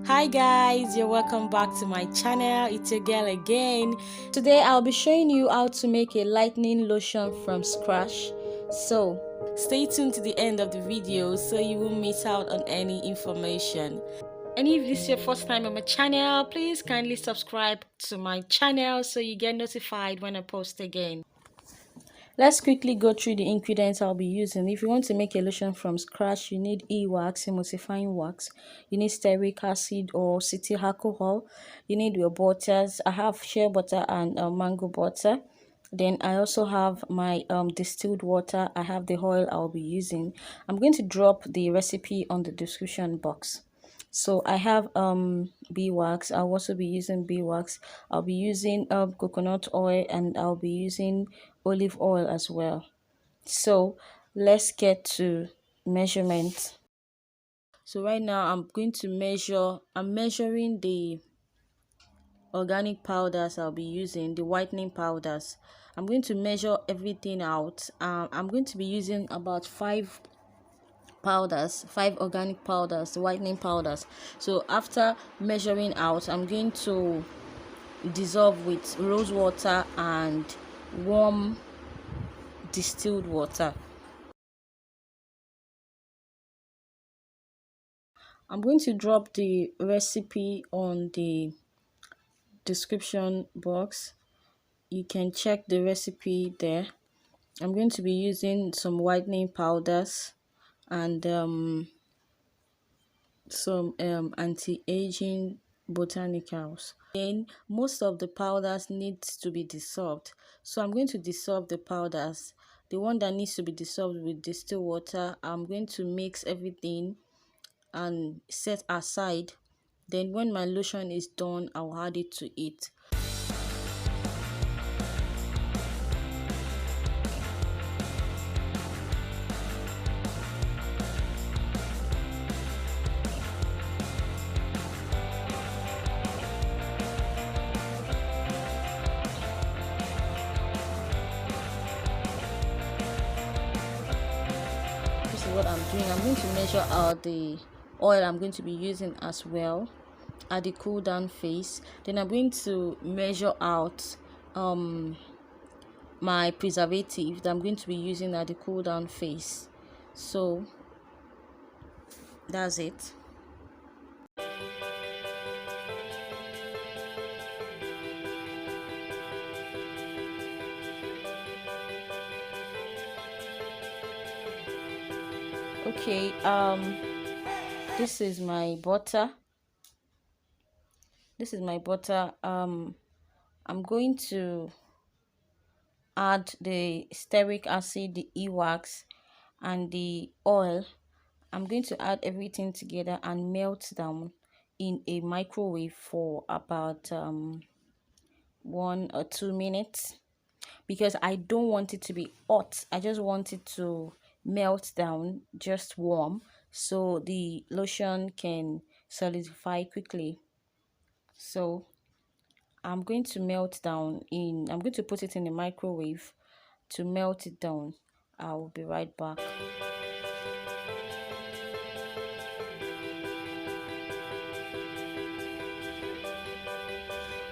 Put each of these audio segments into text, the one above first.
Hi guys, you're welcome back to my channel. It's your girl again. Today I'll be showing you how to make a lightening lotion from scratch. So stay tuned to the end of the video so you won't miss out on any information. And if this is your first time on my channel, please kindly subscribe to my channel so you get notified when I post again. Let's quickly go through the ingredients I'll be using. If you want to make a lotion from scratch, you need ewax, emulsifying wax. You need steric acid or cetyl alcohol. You need your butters. I have shea butter and mango butter. Then I also have my distilled water. I have the oil I'll be using. I'm going to drop the recipe on the description box. So I have beeswax. I'll also be using beeswax. I'll be using coconut oil, and I'll be using olive oil as well. So let's get to measurement. So right now I'm measuring the organic powders I'll be using, the whitening powders. I'm going to measure everything out. I'm going to be using about five organic powders, whitening powders. So after measuring out, I'm going to dissolve with rose water and warm distilled water. I'm going to drop the recipe on the description box. You can check the recipe there. I'm going to be using some whitening powders and some anti-aging botanicals. Then most of the powders need to be dissolved, so I'm going to dissolve the powders. The one that needs to be dissolved with distilled water, I'm going to mix everything and set aside. Then when my lotion is done, I'll add it to it. This is what I'm doing. I'm going to measure out the oil I'm going to be using as well at the cool down phase. Then I'm going to measure out my preservative that I'm going to be using at the cool down phase. So that's it. Okay, this is my butter. I'm going to add the steric acid, the ewax, and the oil. I'm going to add everything together and melt down in a microwave for about 1 or 2 minutes, because I don't want it to be hot. I just want it to melt down, just warm, so the lotion can solidify quickly. So I'm going to I'm going to put it in the microwave to melt it down. I will be right back.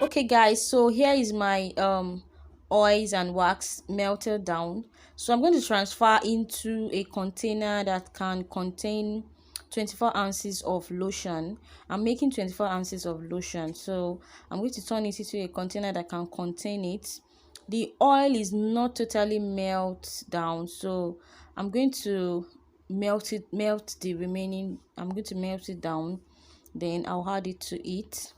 Okay guys, so here is my oils and wax melted down. So I'm going to transfer into a container that can contain 24 ounces of lotion. I'm making 24 ounces of lotion, so I'm going to turn it into a container that can contain it. The oil is not totally melt down, so I'm going to melt it down, then I'll add it to it.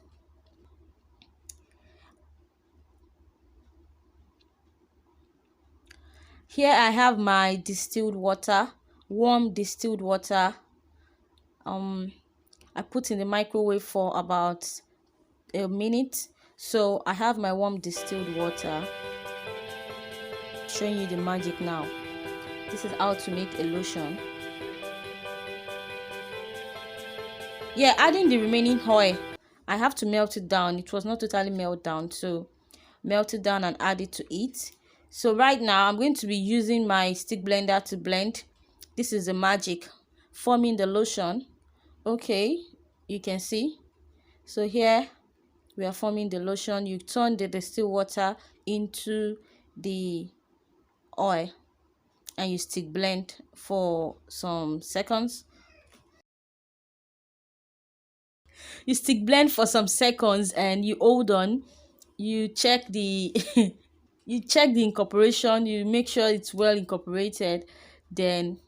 Here I have my distilled water, warm distilled water. I put in the microwave for about a minute. So I have my warm distilled water. Showing you the magic now. This is how to make a lotion. Yeah, adding the remaining oil, I have to melt it down. It was not totally melt down, so melt it down and add it to it. So right now I'm going to be using my stick blender to blend. This is the magic, forming the lotion. Okay, you can see So here we are forming the lotion. You turn the distilled water into the oil and you stick blend for some seconds. You stick blend for some seconds and you hold on. You check the you check the incorporation. You make sure it's well incorporated. Then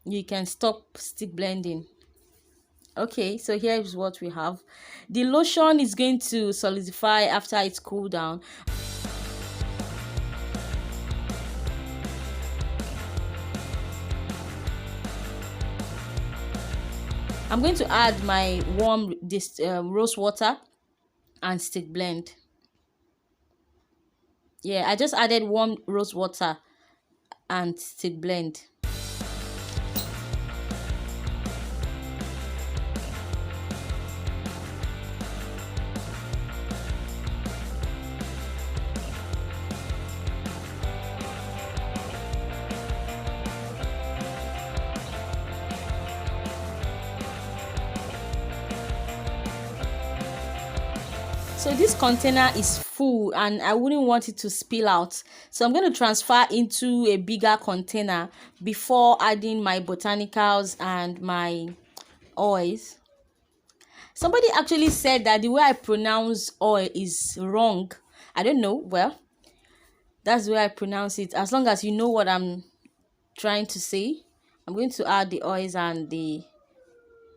you can stop stick blending. Okay, so here is what we have. The lotion is going to solidify after it's cooled down. I'm going to add my warm rose water and stick blend. Yeah, I just added warm rose water and stick blend. So this container is full and I wouldn't want it to spill out. So I'm going to transfer into a bigger container before adding my botanicals and my oils. Somebody actually said that the way I pronounce oil is wrong. I don't know. Well, that's the way I pronounce it. As long as you know what I'm trying to say. I'm going to add the oils and the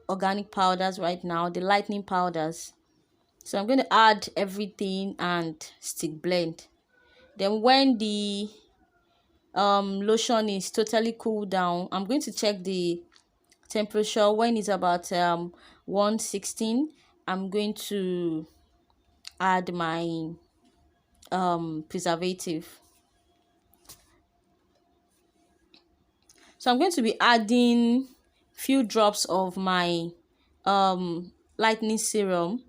organic powders right now, the lightening powders. So I'm going to add everything and stick blend. Then when the lotion is totally cooled down, I'm going to check the temperature. When it's about 116, I'm going to add my preservative. So I'm going to be adding few drops of my lightening serum.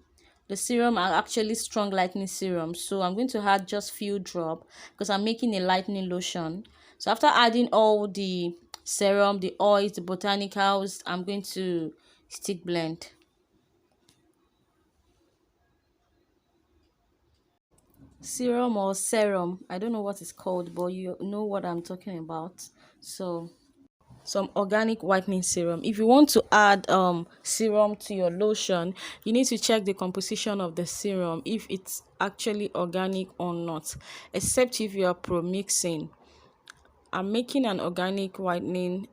The serum are actually strong lightening serum, so I'm going to add just few drop because I'm making a lightening lotion. So after adding all the serum, the oils, the botanicals, I'm going to stick blend. Serum or serum, I don't know what it's called, but you know what I'm talking about. So some organic whitening serum. If you want to add serum to your lotion, you need to check the composition of the serum if it's actually organic or not, except if you are pro mixing. I'm making an organic lightening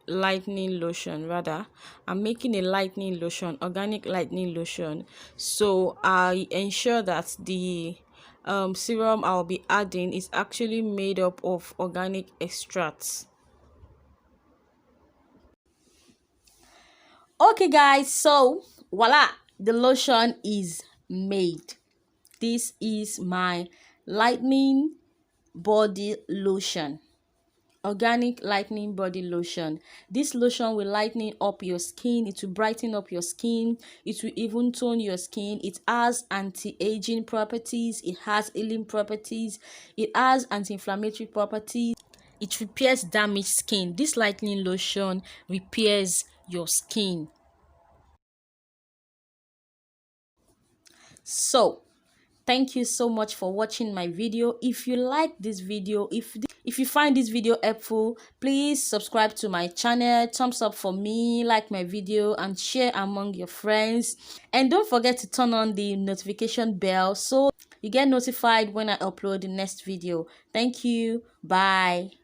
lotion. Rather, I'm making a lightening lotion, organic lightening lotion. So I ensure that the serum I'll be adding is actually made up of organic extracts. Okay guys, so voila, the lotion is made. This is my lightening body lotion, organic lightening body lotion. This lotion will lighten up your skin. It will brighten up your skin. It will even tone your skin. It has anti-aging properties. It has healing properties. It has anti-inflammatory properties. It repairs damaged skin. This lightening lotion repairs your skin. So thank you so much for watching my video. If you like this video, if you find this video helpful, please subscribe to my channel, thumbs up for me, like my video and share among your friends, and don't forget to turn on the notification bell so you get notified when I upload the next video. Thank you. Bye.